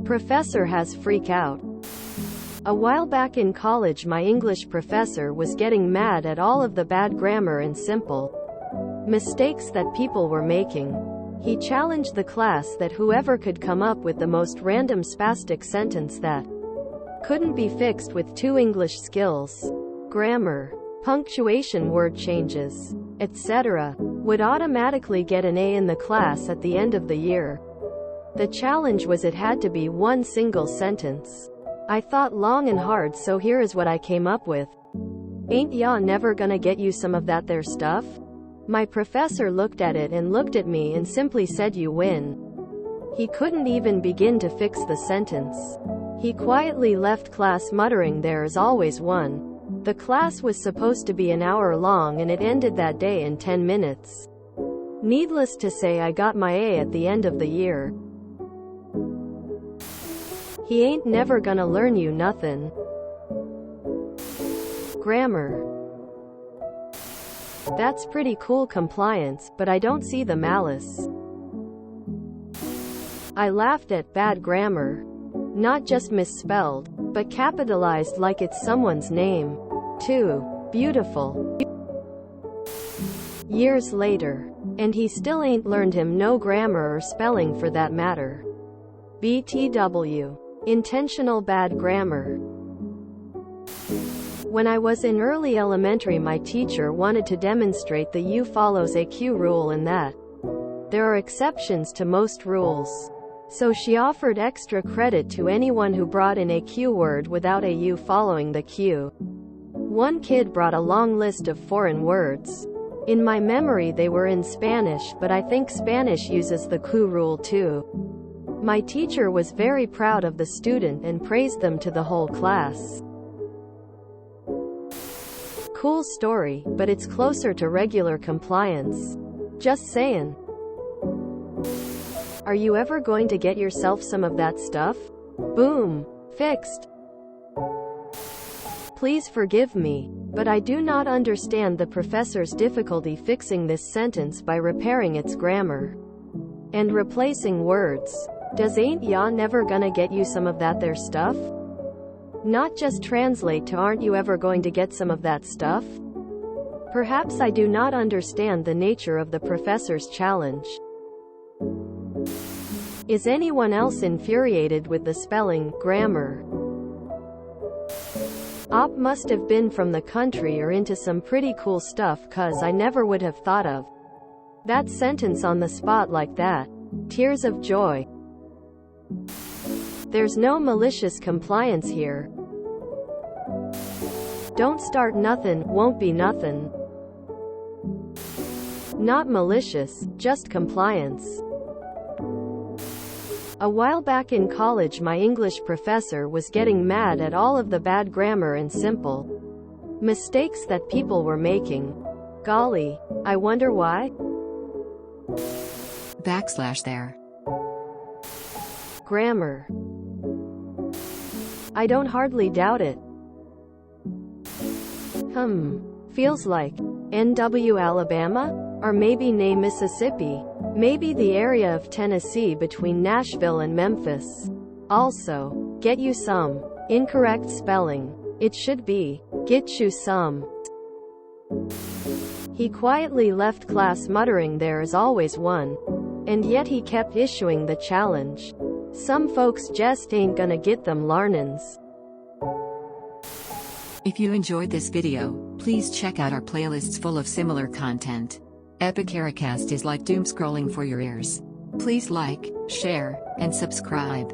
professor has freak out. A while back in college, my English professor was getting mad at all of the bad grammar and simple mistakes that people were making. He challenged the class that whoever could come up with the most random spastic sentence that couldn't be fixed with 2 English skills, grammar, punctuation, word changes, etc., would automatically get an A in the class at the end of the year. The challenge was it had to be 1 single sentence. I thought long and hard, so here is what I came up with. Ain't ya never gonna get you some of that there stuff? My professor looked at it and looked at me and simply said, you win. He couldn't even begin to fix the sentence. He quietly left class muttering, there's always one. The class was supposed to be an hour long and it ended that day in 10 minutes. Needless to say, I got my A at the end of the year. He ain't never gonna learn you nothing. Grammar. That's pretty cool, compliance, but I don't see the malice. I laughed at bad grammar. Not just misspelled, but capitalized like it's someone's name. Too beautiful. Years later. And he still ain't learned him no grammar or spelling for that matter. BTW. Intentional bad grammar. When I was in early elementary, my teacher wanted to demonstrate the U follows a Q rule and that there are exceptions to most rules. So she offered extra credit to anyone who brought in a Q word without a U following the Q. One kid brought a long list of foreign words. In my memory they were in Spanish, but I think Spanish uses the Q rule too. My teacher was very proud of the student and praised them to the whole class. Cool story, but it's closer to regular compliance. Just saying. Are you ever going to get yourself some of that stuff? Boom. Fixed. Please forgive me, but I do not understand the professor's difficulty fixing this sentence by repairing its grammar and replacing words. Does ain't ya never gonna get you some of that there stuff? Not just translate to aren't you ever going to get some of that stuff? Perhaps I do not understand the nature of the professor's challenge. Is anyone else infuriated with the spelling, grammar? Op must have been from the country or into some pretty cool stuff, cause I never would have thought of that sentence on the spot like that. Tears of joy. There's no malicious compliance here. Don't start nothing, won't be nothing. Not malicious, just compliance. A while back in college, my English professor was getting mad at all of the bad grammar and simple mistakes that people were making. Golly, I wonder why? \there. Grammar. I don't hardly doubt it. Feels like NW Alabama? Or maybe nay Mississippi? Maybe the area of Tennessee between Nashville and Memphis. Also, get you some. Incorrect spelling. It should be, get you some. He quietly left class muttering, there's always one. And yet he kept issuing the challenge. Some folks just ain't gonna get them larnins. If you enjoyed this video, please check out our playlists full of similar content. Epicaricast is like doom scrolling for your ears. Please like, share, and subscribe.